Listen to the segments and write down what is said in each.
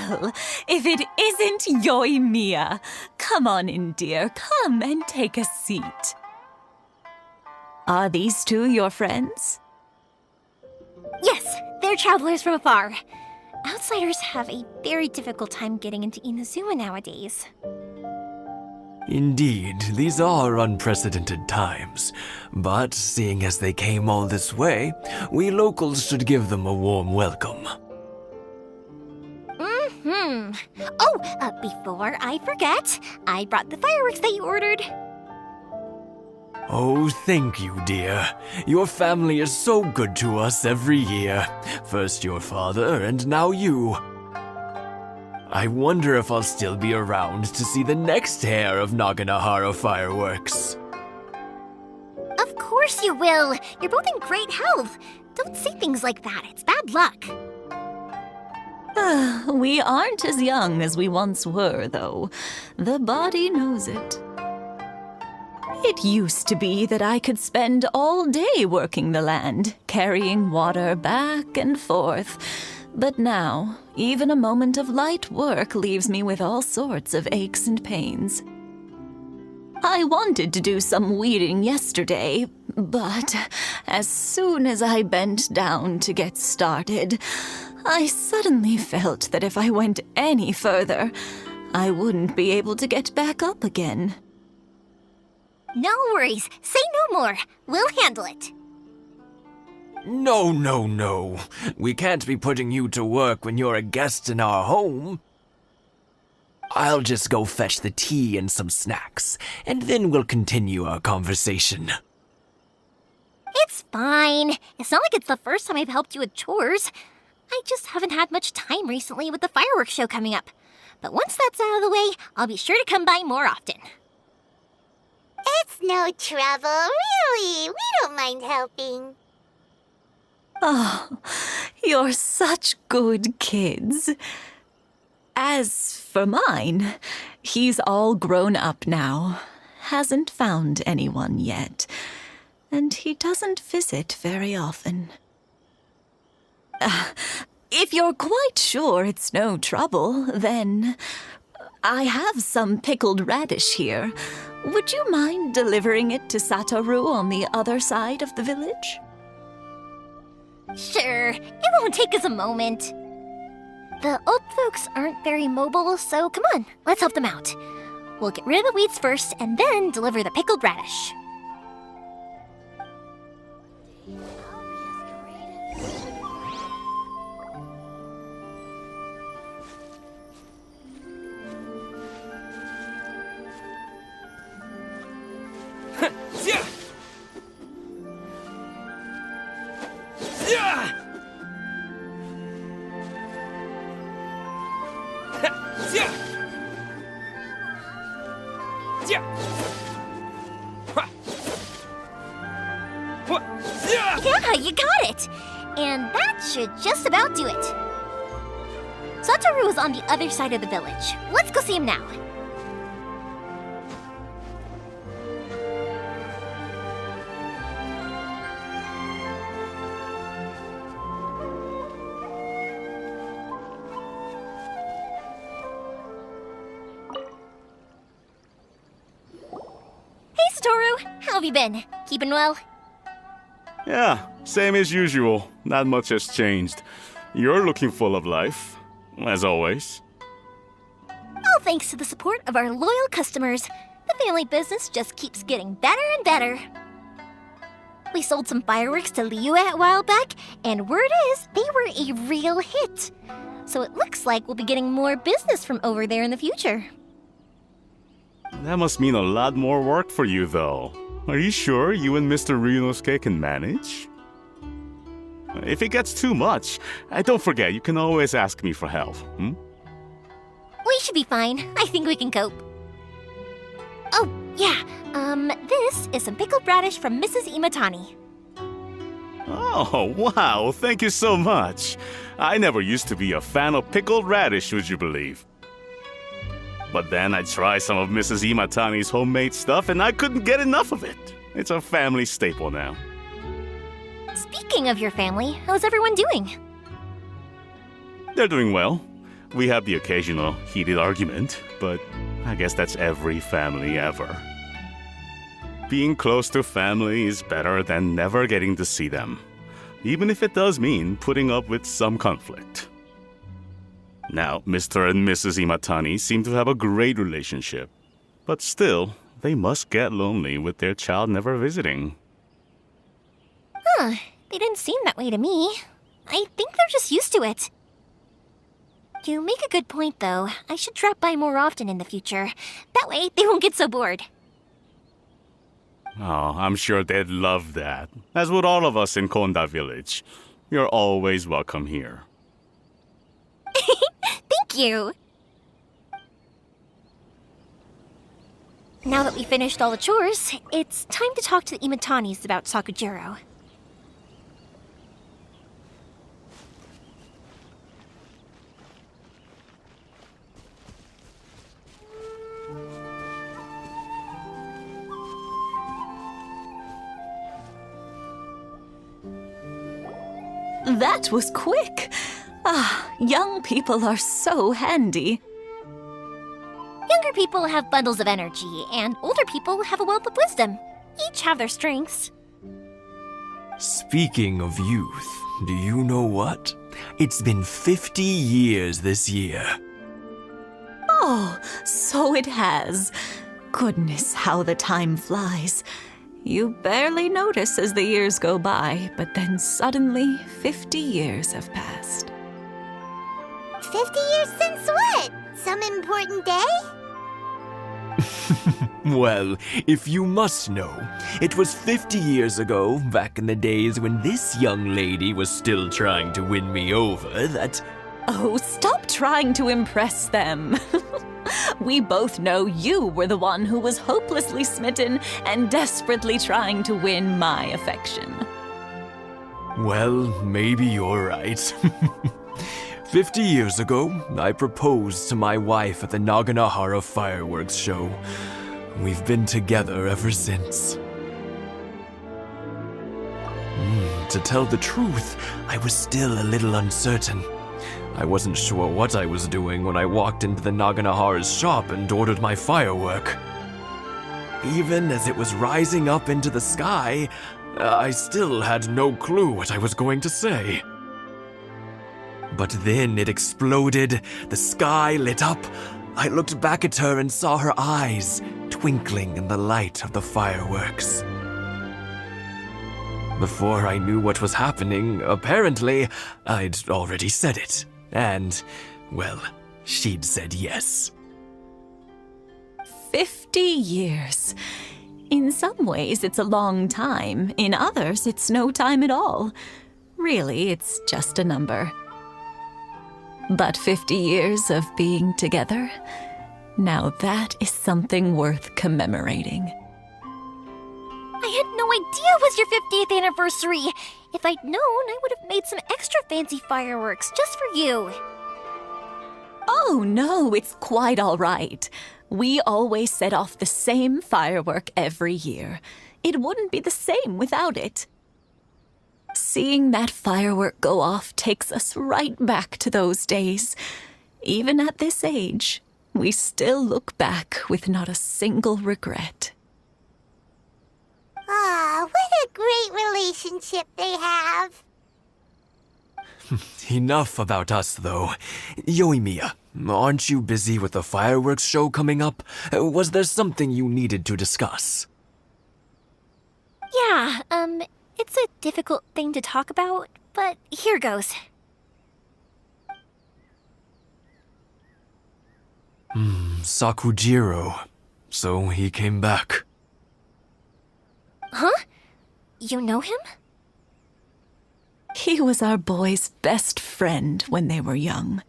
Well, if it isn't Yoimiya. Come on in, dear. Come and take a seat. Are these two your friends? Yes, they're travelers from afar. Outsiders have a very difficult time getting into Inazuma nowadays. Indeed, these are unprecedented times. But seeing as they came all this way, we locals should give them a warm welcome. Oh, before I forget, I brought the fireworks that you ordered. Oh, thank you, dear. Your family is so good to us every year. First your father, and now you. I wonder if I'll still be around to see the next pair of Naganahara fireworks. Of course you will. You're both in great health. Don't say things like that. It's bad luck. We aren't as young as we once were, though. The body knows it. It used to be that I could spend all day working the land, carrying water back and forth. But now, even a moment of light work leaves me with all sorts of aches and pains. I wanted to do some weeding yesterday, but as soon as I bent down to get started, I suddenly felt that if I went any further, I wouldn't be able to get back up again. No worries. Say no more. We'll handle it. No. We can't be putting you to work when you're a guest in our home. I'll just go fetch the tea and some snacks, and then we'll continue our conversation. It's fine. It's not like it's the first time I've helped you with chores. I just haven't had much time recently with the fireworks show coming up. But once that's out of the way, I'll be sure to come by more often. It's no trouble, really. We don't mind helping. Oh, you're such good kids. As for mine, he's all grown up now, hasn't found anyone yet, and he doesn't visit very often. If you're quite sure it's no trouble, then I have some pickled radish here. Would you mind delivering it to Satoru on the other side of the village? Sure, it won't take us a moment. The old folks aren't very mobile, so come on, let's help them out. We'll get rid of the weeds first and then deliver the pickled radish. Yeah, you got it! And that should just about do it. Satoru is on the other side of the village. Let's go see him now. Hey, Satoru! How have you been? Keeping well? Yeah, same as usual. Not much has changed. You're looking full of life, as always. All thanks to the support of our loyal customers, the family business just keeps getting better and better. We sold some fireworks to Liyue a while back, and word is they were a real hit. So it looks like we'll be getting more business from over there in the future. That must mean a lot more work for you, though. Are you sure you and Mr. Ryunosuke can manage? If it gets too much, don't forget, you can always ask me for help, We should be fine. I think we can cope. Oh, yeah. This is some pickled radish from Mrs. Imatani. Oh, wow, thank you so much. I never used to be a fan of pickled radish, would you believe? But then I tried some of Mrs. Imatani's homemade stuff and I couldn't get enough of it. It's a family staple now. Speaking of your family, how's everyone doing? They're doing well. We have the occasional heated argument, but I guess that's every family ever. Being close to family is better than never getting to see them, even if it does mean putting up with some conflict. Now, Mr. and Mrs. Imatani seem to have a great relationship, but still, they must get lonely with their child never visiting. Huh, they didn't seem that way to me. I think they're just used to it. You make a good point, though. I should drop by more often in the future. That way, they won't get so bored. Oh, I'm sure they'd love that, as would all of us in Konda Village. You're always welcome here. Thank you! Now that we finished all the chores, it's time to talk to the Imatanis about Sakujiro. That was quick. Young people are so handy. Younger people have bundles of energy, and older people have a wealth of wisdom. Each have their strengths. Speaking of youth, do you know what? It's been 50 years this year. Oh, so it has. Goodness, how the time flies. You barely notice as the years go by, but then suddenly 50 years have passed. 50 years since what? Some important day? Well, if you must know, it was 50 years ago, back in the days when this young lady was still trying to win me over, that... Oh, stop trying to impress them. We both know you were the one who was hopelessly smitten and desperately trying to win my affection. Well, maybe you're right. 50 years ago, I proposed to my wife at the Naganahara fireworks show. We've been together ever since. To tell the truth, I was still a little uncertain. I wasn't sure what I was doing when I walked into the Naganahara's shop and ordered my firework. Even as it was rising up into the sky, I still had no clue what I was going to say. But then it exploded, the sky lit up. I looked back at her and saw her eyes twinkling in the light of the fireworks. Before I knew what was happening, apparently, I'd already said it. And, well, she'd said yes. 50 years. In some ways, it's a long time. In others, it's no time at all. Really, it's just a number. But 50 years of being together, now that is something worth commemorating. I had no idea it was your 50th anniversary. If I'd known, I would have made some extra fancy fireworks just for you. Oh, no, it's quite all right. We always set off the same firework every year. It wouldn't be the same without it. Seeing that firework go off takes us right back to those days. Even at this age, we still look back with not a single regret. Ah, what a great relationship they have. Enough about us, though. Yoimiya, aren't you busy with the fireworks show coming up? Was there something you needed to discuss? Yeah, it's a difficult thing to talk about, but here goes. Sakujiro. So he came back. Huh? You know him? He was our boys' best friend when they were young.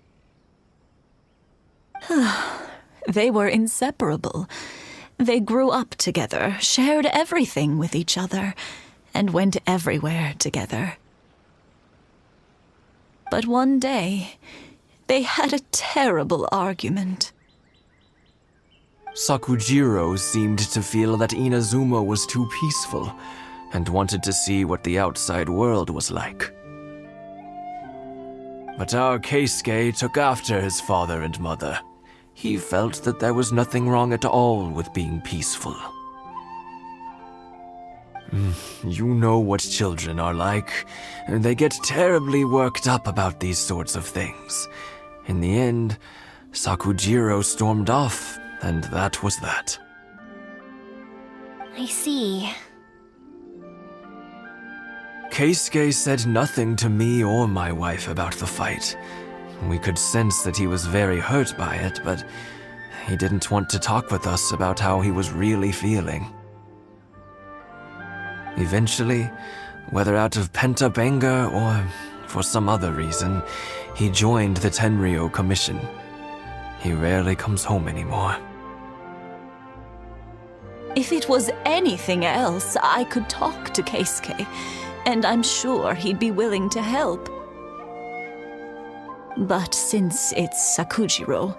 They were inseparable. They grew up together, shared everything with each other, and went everywhere together. But one day, they had a terrible argument. Sakujiro seemed to feel that Inazuma was too peaceful and wanted to see what the outside world was like. But our Keisuke took after his father and mother. He felt that there was nothing wrong at all with being peaceful. You know what children are like. They get terribly worked up about these sorts of things. In the end, Sakujiro stormed off, and that was that. I see. Keisuke said nothing to me or my wife about the fight. We could sense that he was very hurt by it, but he didn't want to talk with us about how he was really feeling. Eventually, whether out of pent-up anger or for some other reason, he joined the Tenryou Commission. He rarely comes home anymore. If it was anything else, I could talk to Keisuke, and I'm sure he'd be willing to help. But since it's Sakujiro,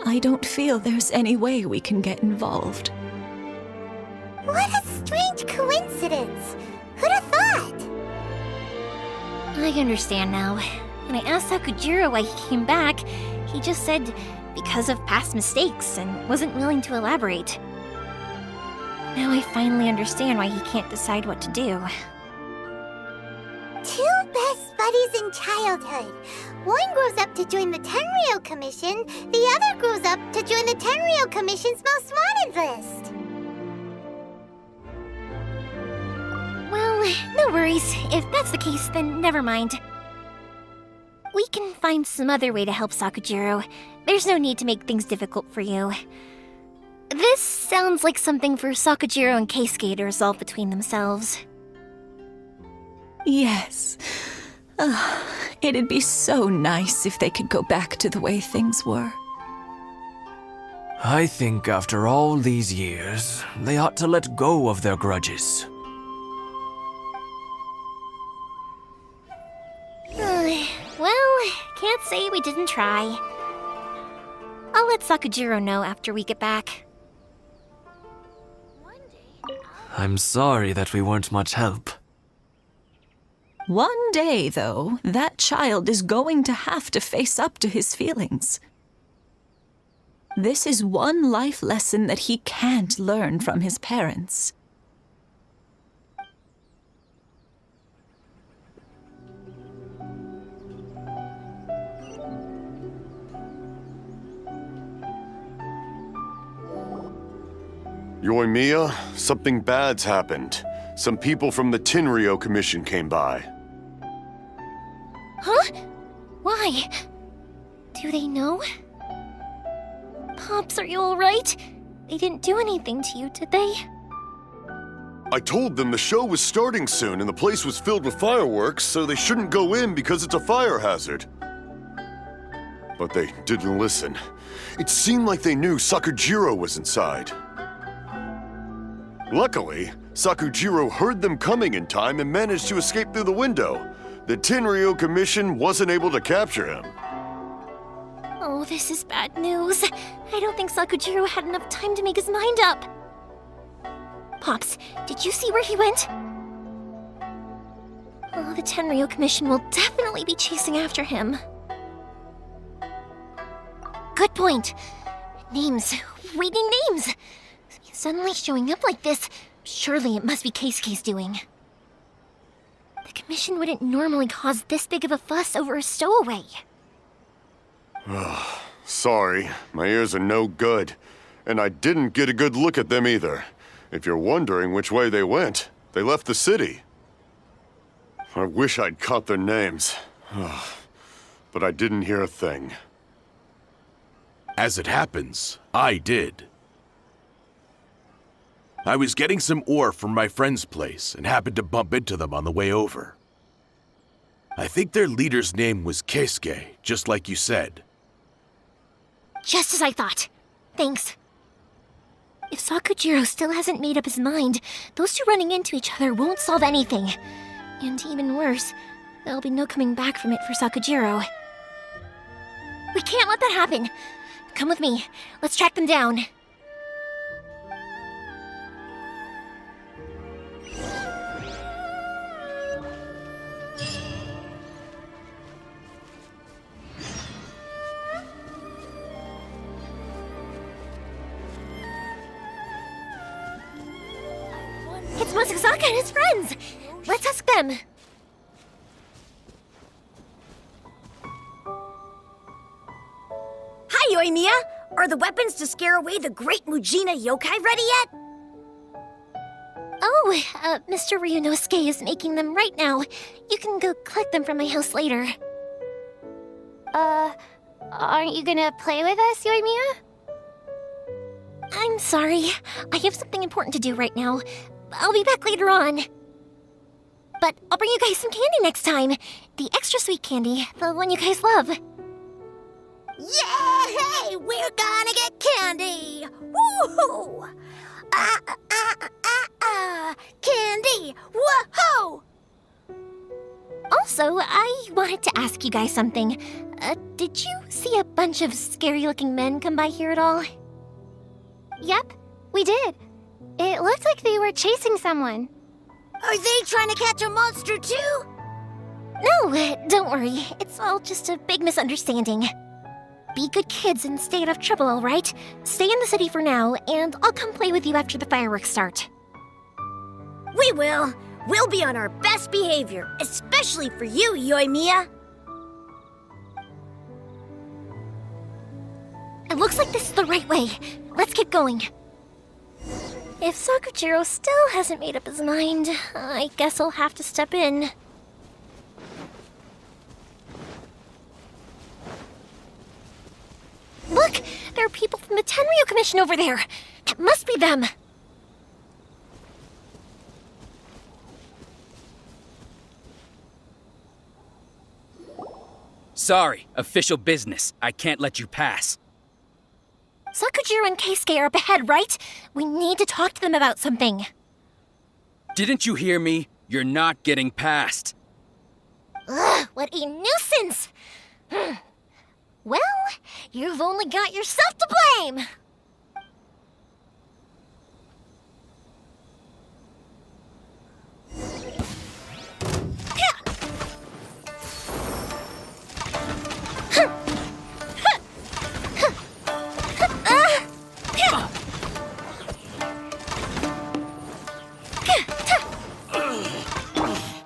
I don't feel there's any way we can get involved. What a strange coincidence! Who'd have thought? I understand now. When I asked Sakujiro why he came back, he just said because of past mistakes and wasn't willing to elaborate. Now I finally understand why he can't decide what to do. Two best buddies in childhood. One grows up to join the Tenryou Commission, the other grows up to join the Tenryou Commission's most wanted list. Well, no worries. If that's the case, then never mind. We can find some other way to help Sakujiro. There's no need to make things difficult for you. This sounds like something for Sakujiro and Keisuke to resolve between themselves. Yes. It'd be so nice if they could go back to the way things were. I think after all these years, they ought to let go of their grudges. Well, can't say we didn't try. I'll let Sakujiro know after we get back. I'm sorry that we weren't much help. One day, though, that child is going to have to face up to his feelings. This is one life lesson that he can't learn from his parents. Yoimiya, something bad's happened. Some people from the Tenryou Commission came by. Huh? Why? Do they know? Pops, are you alright? They didn't do anything to you, did they? I told them the show was starting soon and the place was filled with fireworks, so they shouldn't go in because it's a fire hazard. But they didn't listen. It seemed like they knew Sakujiro was inside. Luckily, Sakujiro heard them coming in time and managed to escape through the window. The Tenryou Commission wasn't able to capture him. Oh, this is bad news. I don't think Sakujiro had enough time to make his mind up. Pops, did you see where he went? Oh, the Tenryou Commission will definitely be chasing after him. Good point. Names. Waiting names. Suddenly showing up like this, surely it must be Keisuke's doing. The Commission wouldn't normally cause this big of a fuss over a stowaway. Sorry, my ears are no good. And I didn't get a good look at them either. If you're wondering which way they went, they left the city. I wish I'd caught their names. But I didn't hear a thing. As it happens, I did. I was getting some ore from my friend's place and happened to bump into them on the way over. I think their leader's name was Keisuke, just like you said. Just as I thought. Thanks. If Sakujiro still hasn't made up his mind, those two running into each other won't solve anything. And even worse, there'll be no coming back from it for Sakujiro. We can't let that happen. Come with me. Let's track them down. It's Masazaka and his friends! Let's ask them. Hi, Yoimiya! Are the weapons to scare away the great Mujina yokai ready yet? Oh, Mr. Ryunosuke is making them right now. You can go collect them from my house later. Aren't you gonna play with us, Yoimiya? I'm sorry. I have something important to do right now. I'll be back later on. But I'll bring you guys some candy next time. The extra sweet candy, the one you guys love. Yay! We're gonna get candy! Woohoo! Candy! Woohoo! Also, I wanted to ask you guys something. Did you see a bunch of scary-looking men come by here at all? Yep, we did. It looked like they were chasing someone. Are they trying to catch a monster too? No, don't worry. It's all just a big misunderstanding. Be good kids and stay out of trouble, all right? Stay in the city for now, and I'll come play with you after the fireworks start. We will. We'll be on our best behavior, especially for you, Yoimiya. It looks like this is the right way. Let's keep going. If Sakujiro still hasn't made up his mind, I guess I'll have to step in. Look! There are people from the Tenryo Commission over there! It must be them! Sorry, official business. I can't let you pass. Sakujiro and Keisuke are up ahead, right? We need to talk to them about something. Didn't you hear me? You're not getting past. Ugh, what a nuisance! Well, you've only got yourself to blame!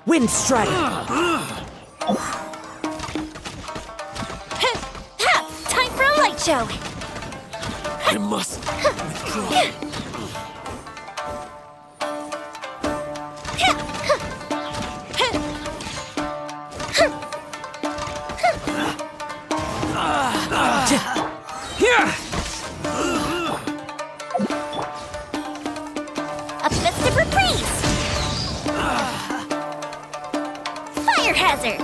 Wind strike! Time for a light show! I must withdraw. A festive reprise! Fire hazard!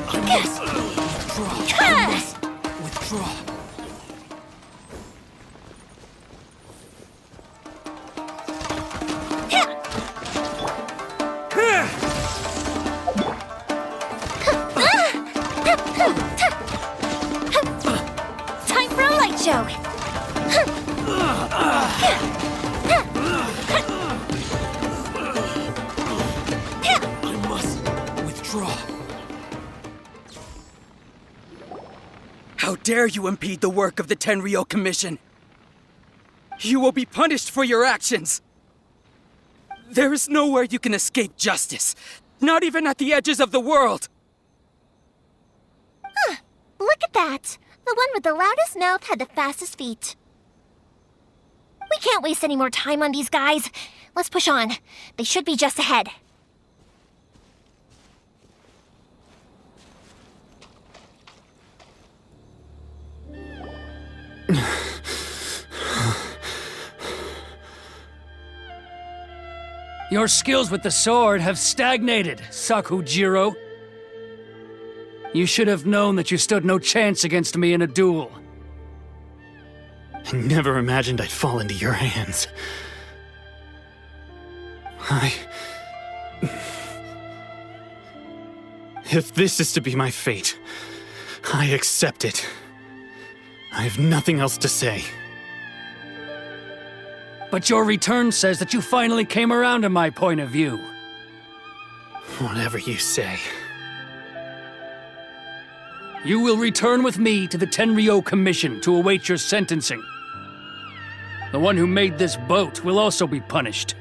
I must withdraw. I must withdraw. Time for a light show! I must withdraw. How dare you impede the work of the Tenryo Commission? You will be punished for your actions. There is nowhere you can escape justice, not even at the edges of the world. Look at that! The one with the loudest mouth had the fastest feet. We can't waste any more time on these guys. Let's push on. They should be just ahead. Your skills with the sword have stagnated, Sakujiro. You should have known that you stood no chance against me in a duel. I never imagined I'd fall into your hands. If this is to be my fate, I accept it. I have nothing else to say. But your return says that you finally came around to my point of view. Whatever you say. You will return with me to the Tenryo Commission to await your sentencing. The one who made this boat will also be punished.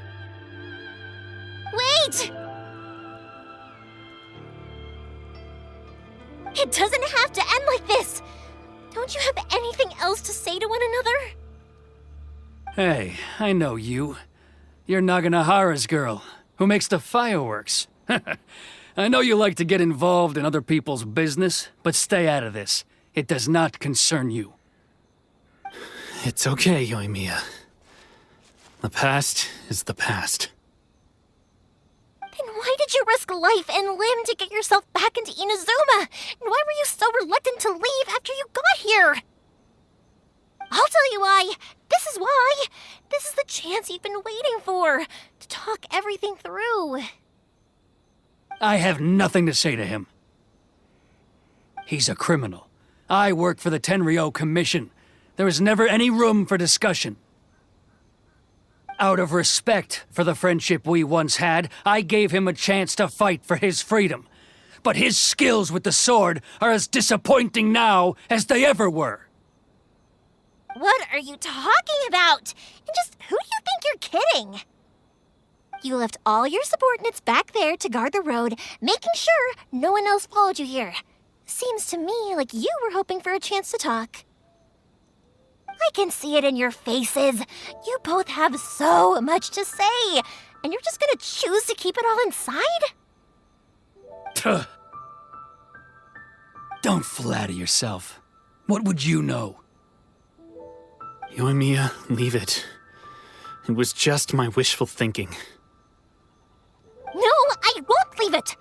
Hey, I know you. You're Naganohara's girl, who makes the fireworks. I know you like to get involved in other people's business, but stay out of this. It does not concern you. It's okay, Yoimiya. The past is the past. Then why did you risk life and limb to get yourself back into Inazuma? And why were you so reluctant to leave after you got here? I'll tell you why. This is why. This is the chance you've been waiting for, to talk everything through. I have nothing to say to him. He's a criminal. I work for the Tenryou Commission. There is never any room for discussion. Out of respect for the friendship we once had, I gave him a chance to fight for his freedom. But his skills with the sword are as disappointing now as they ever were. What are you talking about? And just who do you think you're kidding? You left all your subordinates back there to guard the road, making sure no one else followed you here. Seems to me like you were hoping for a chance to talk. I can see it in your faces. You both have so much to say, and you're just gonna choose to keep it all inside? Tuh. Don't flatter yourself. What would you know? Yoimiya, leave it. It was just my wishful thinking. No, I won't leave it!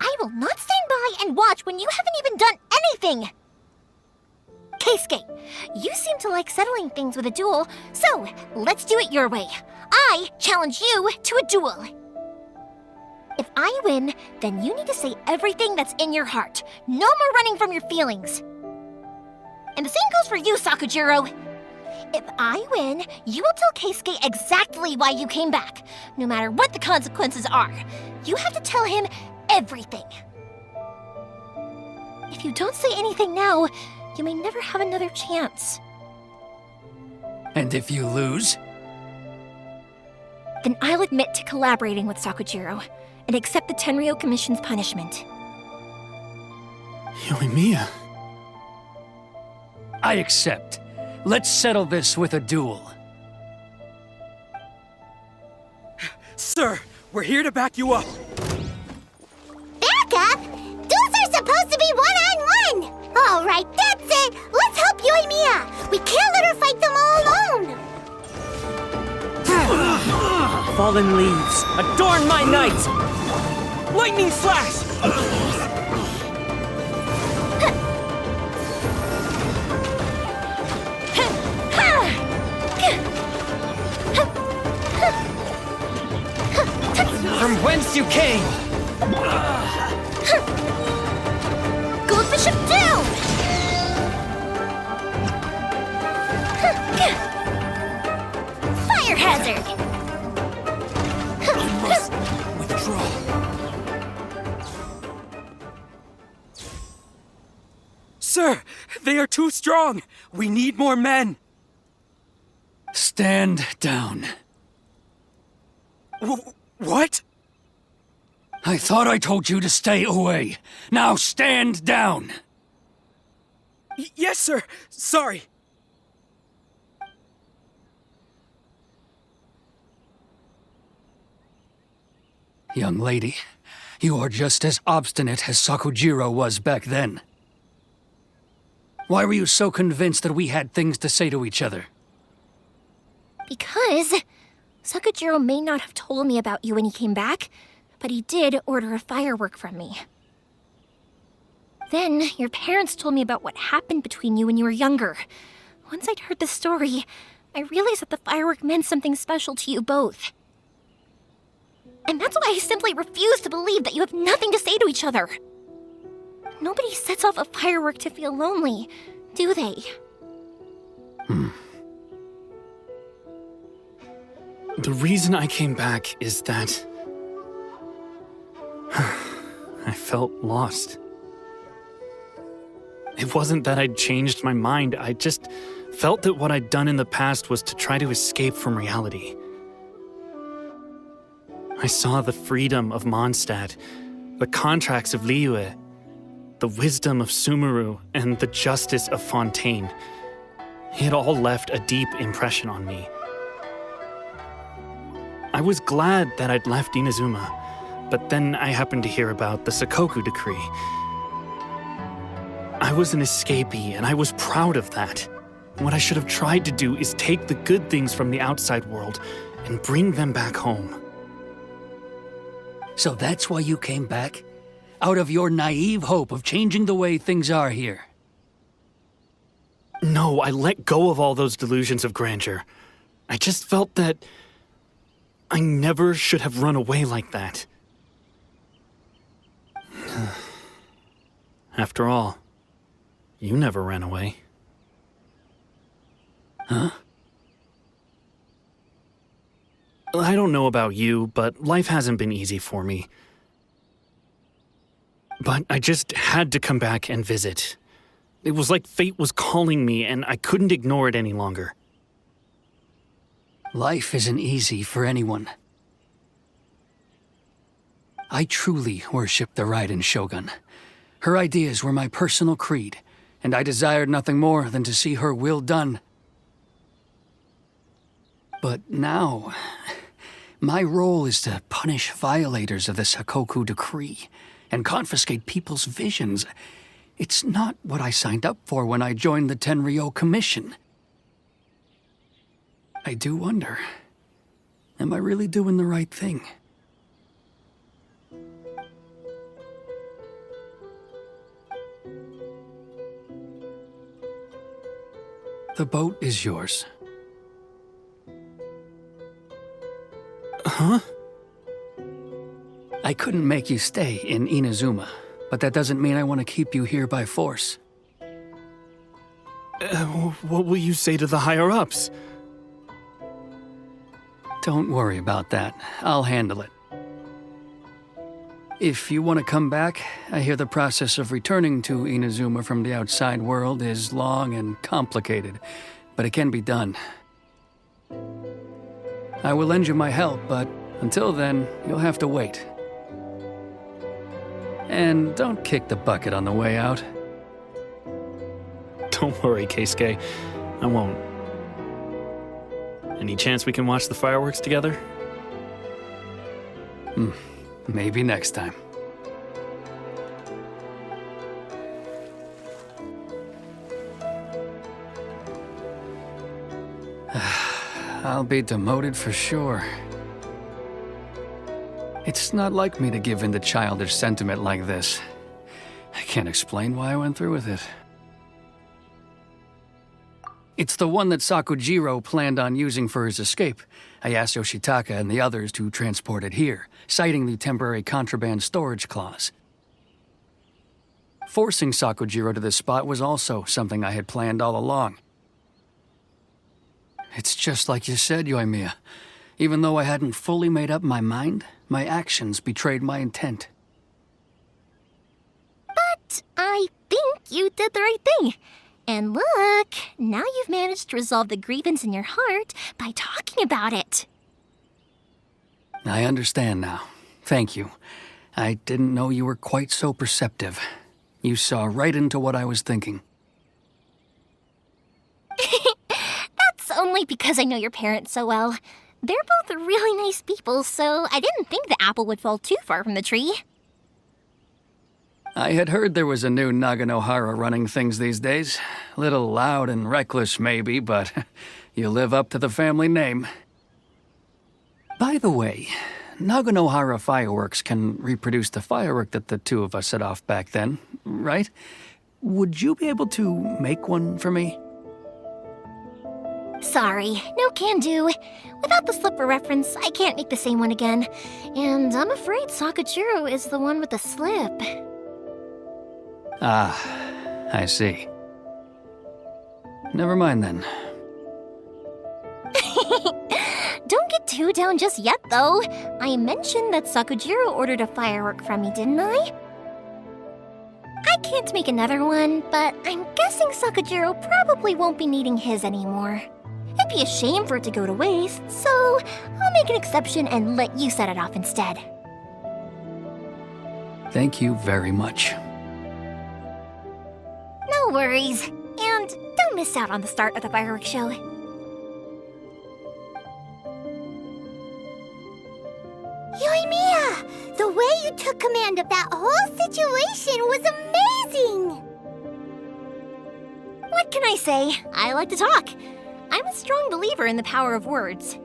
I will not stand by and watch when you haven't even done anything! Keisuke, you seem to like settling things with a duel, so let's do it your way. I challenge you to a duel. If I win, then you need to say everything that's in your heart. No more running from your feelings. And the same goes for you, Sakujiro. If I win, you will tell Keisuke exactly why you came back, no matter what the consequences are. You have to tell him everything. If you don't say anything now, you may never have another chance. And if you lose? Then I'll admit to collaborating with Sakujiro and accept the Tenryou Commission's punishment. Yoimiya. I accept. Let's settle this with a duel. Sir, we're here to back you up. Back up? Duels are supposed to be one-on-one! All right, that's it! Let's help Yoimiya! We can't let her fight them all alone! Fallen leaves, adorn my night! Lightning slash! From whence you came! Goldfish up down! Fire hazard! I must withdraw. Sir, they are too strong. We need more men. Stand down. What? I thought I told you to stay away. Now stand down! Yes, sir. Sorry. Young lady, you are just as obstinate as Sakujiro was back then. Why were you so convinced that we had things to say to each other? Because Sakujiro may not have told me about you when he came back, but he did order a firework from me. Then, your parents told me about what happened between you when you were younger. Once I'd heard the story, I realized that the firework meant something special to you both. And that's why I simply refuse to believe that you have nothing to say to each other. Nobody sets off a firework to feel lonely, do they? The reason I came back is that I felt lost. It wasn't that I'd changed my mind, I just felt that what I'd done in the past was to try to escape from reality. I saw the freedom of Mondstadt, the contracts of Liyue, the wisdom of Sumeru, and the justice of Fontaine. It all left a deep impression on me. I was glad that I'd left Inazuma, but then I happened to hear about the Sakoku decree. I was an escapee, and I was proud of that. What I should have tried to do is take the good things from the outside world and bring them back home. So that's why you came back? Out of your naive hope of changing the way things are here? No, I let go of all those delusions of grandeur. I just felt that I never should have run away like that. After all, you never ran away. Huh? I don't know about you, but life hasn't been easy for me. But I just had to come back and visit. It was like fate was calling me, and I couldn't ignore it any longer. Life isn't easy for anyone. I truly worship the Raiden Shogun. Her ideas were my personal creed, and I desired nothing more than to see her will done. But now, my role is to punish violators of the Sakoku decree and confiscate people's visions. It's not what I signed up for when I joined the Tenryou Commission. I do wonder, am I really doing the right thing? The boat is yours. Huh? I couldn't make you stay in Inazuma, but that doesn't mean I want to keep you here by force. What will you say to the higher-ups? Don't worry about that. I'll handle it. If you want to come back, I hear the process of returning to Inazuma from the outside world is long and complicated, but it can be done. I will lend you my help, but until then, you'll have to wait. And don't kick the bucket on the way out. Don't worry, Keisuke. I won't. Any chance we can watch the fireworks together? Maybe next time. I'll be demoted for sure. It's not like me to give in to childish sentiment like this. I can't explain why I went through with it. It's the one that Sakujiro planned on using for his escape. I asked Yoshitaka and the others to transport it here, citing the temporary contraband storage clause. Forcing Sakujiro to this spot was also something I had planned all along. It's just like you said, Yoimiya. Even though I hadn't fully made up my mind, my actions betrayed my intent. But I think you did the right thing. And look, now you've managed to resolve the grievance in your heart by talking about it. I understand now. Thank you. I didn't know you were quite so perceptive. You saw right into what I was thinking. That's only because I know your parents so well. They're both really nice people, so I didn't think the apple would fall too far from the tree. I had heard there was a new Naganohara running things these days. Little loud and reckless, maybe, but you live up to the family name. By the way, Naganohara fireworks can reproduce the firework that the two of us set off back then, right? Would you be able to make one for me? Sorry, no can do. Without the slipper reference, I can't make the same one again. And I'm afraid Sakujiro is the one with the slip. Ah, I see. Never mind then. Don't get too down just yet, though. I mentioned that Sakujiro ordered a firework from me, didn't I? I can't make another one, but I'm guessing Sakujiro probably won't be needing his anymore. It'd be a shame for it to go to waste, so I'll make an exception and let you set it off instead. Thank you very much. No worries. And don't miss out on the start of the fireworks show. Yoimiya! The way you took command of that whole situation was amazing! What can I say? I like to talk. I'm a strong believer in the power of words.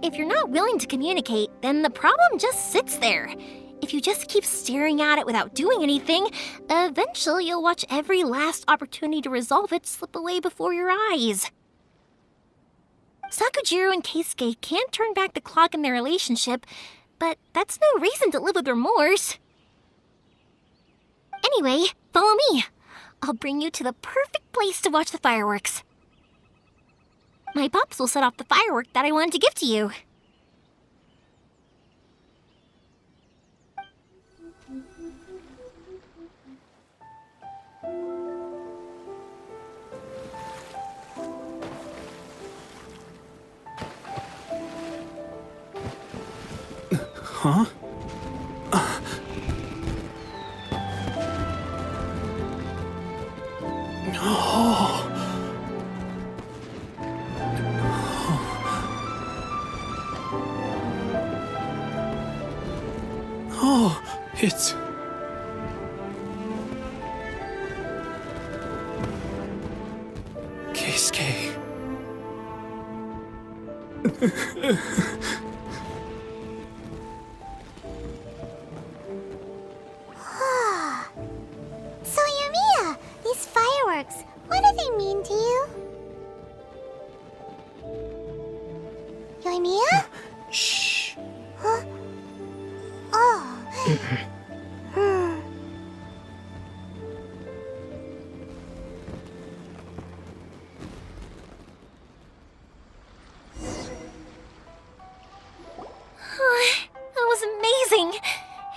If you're not willing to communicate, then the problem just sits there. If you just keep staring at it without doing anything, eventually you'll watch every last opportunity to resolve it slip away before your eyes. Sakujiro and Keisuke can't turn back the clock in their relationship, but that's no reason to live with remorse. Anyway, follow me. I'll bring you to the perfect place to watch the fireworks. My pops will set off the firework that I wanted to give to you. Huh? Oh, it's... Keisuke. So, Yoimiya, these fireworks, what do they mean to you? Yoimiya? Shh. Huh? Oh. That was amazing.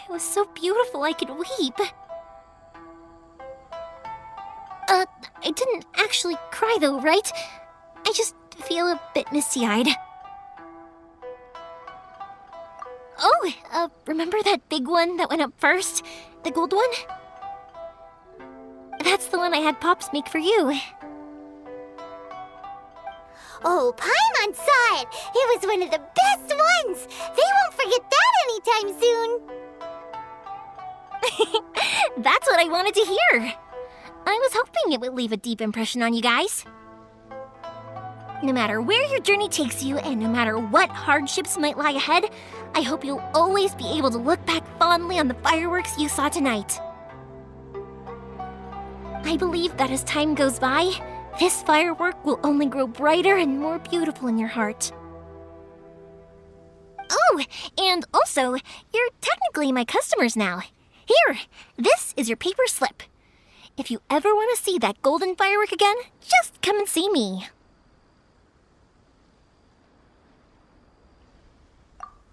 It was so beautiful I could weep. I didn't actually cry though, right? I just feel a bit misty-eyed. Oh, remember that big one that went up first? The gold one? That's the one I had Pops make for you. Oh, Paimon saw it! It was one of the best ones! They won't forget that anytime soon! That's what I wanted to hear. I was hoping it would leave a deep impression on you guys. No matter where your journey takes you, and no matter what hardships might lie ahead, I hope you'll always be able to look back fondly on the fireworks you saw tonight. I believe that as time goes by, this firework will only grow brighter and more beautiful in your heart. Oh, and also, you're technically my customers now. Here, this is your paper slip. If you ever want to see that golden firework again, just come and see me.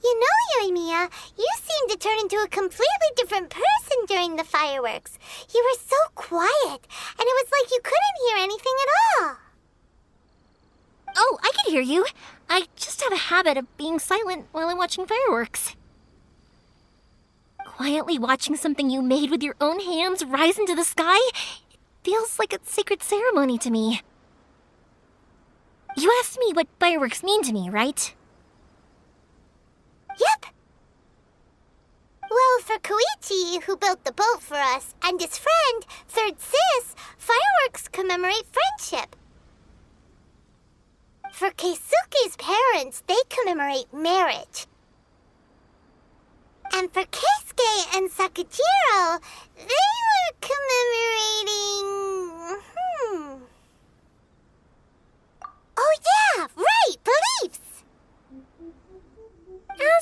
You know, Yoimiya, you seemed to turn into a completely different person during the fireworks. You were so quiet, and it was like you couldn't hear anything at all. Oh, I can hear you. I just have a habit of being silent while I'm watching fireworks. Quietly watching something you made with your own hands rise into the sky, it feels like a sacred ceremony to me. You asked me what fireworks mean to me, right? Yep. Well, for Koichi, who built the boat for us, and his friend, Third Sis, fireworks commemorate friendship. For Keisuke's parents, they commemorate marriage. And for Keisuke and Sakujiro, they were commemorating... Oh yeah, right, beliefs!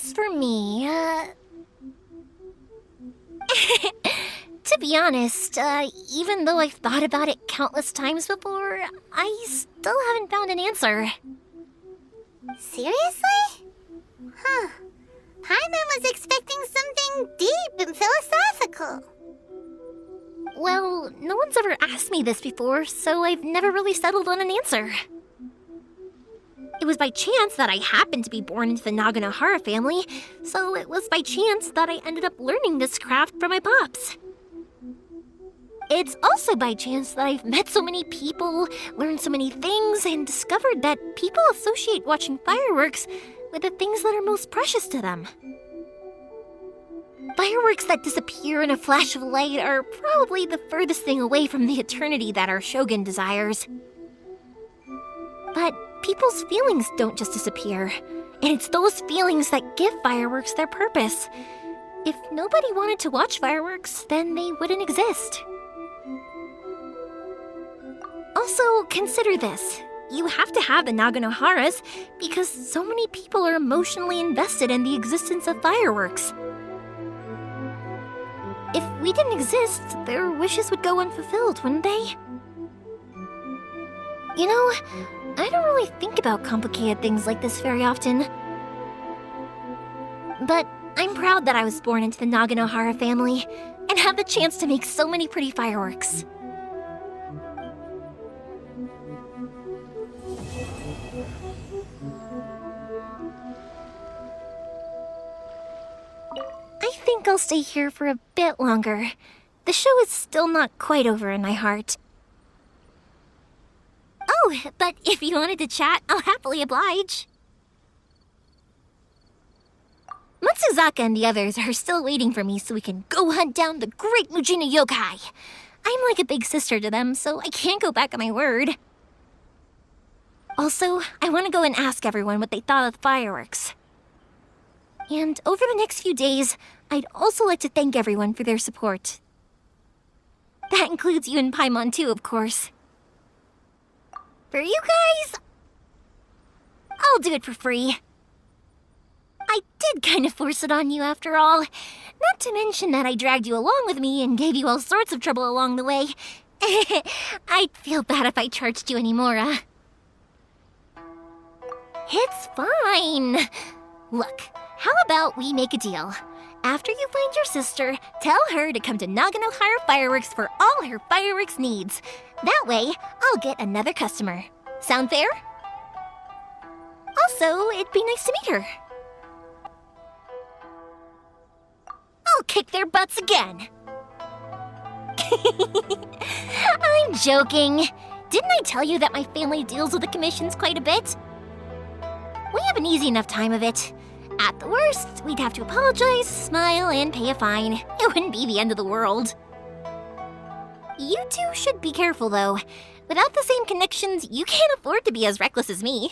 As for me, to be honest, even though I've thought about it countless times before, I still haven't found an answer. Seriously? Huh. Paimon was expecting something deep and philosophical. Well, no one's ever asked me this before, so I've never really settled on an answer. It was by chance that I happened to be born into the Naganohara family, so it was by chance that I ended up learning this craft from my pops. It's also by chance that I've met so many people, learned so many things, and discovered that people associate watching fireworks with the things that are most precious to them. Fireworks that disappear in a flash of light are probably the furthest thing away from the eternity that our shogun desires. But people's feelings don't just disappear, and it's those feelings that give fireworks their purpose. If nobody wanted to watch fireworks, then they wouldn't exist. Also, consider this. You have to have the Naganoharas because so many people are emotionally invested in the existence of fireworks. If we didn't exist, their wishes would go unfulfilled, wouldn't they? You know, I don't really think about complicated things like this very often. But I'm proud that I was born into the Naganohara family and have the chance to make so many pretty fireworks. I think I'll stay here for a bit longer. The show is still not quite over in my heart. Oh, but if you wanted to chat, I'll happily oblige. Matsuzaka and the others are still waiting for me so we can go hunt down the great Mujina yokai. I'm like a big sister to them, so I can't go back on my word. Also, I want to go and ask everyone what they thought of the fireworks. And over the next few days, I'd also like to thank everyone for their support. That includes you and Paimon too, of course. For you guys, I'll do it for free. I did kind of force it on you after all. Not to mention that I dragged you along with me and gave you all sorts of trouble along the way. I'd feel bad if I charged you anymore, It's fine. Look, how about we make a deal? After you find your sister, tell her to come to Naganohara Fireworks for all her fireworks needs. That way, I'll get another customer. Sound fair? Also, it'd be nice to meet her. I'll kick their butts again. I'm joking. Didn't I tell you that my family deals with the commissions quite a bit? We have an easy enough time of it. At the worst, we'd have to apologize, smile, and pay a fine. It wouldn't be the end of the world. You two should be careful, though. Without the same connections, you can't afford to be as reckless as me.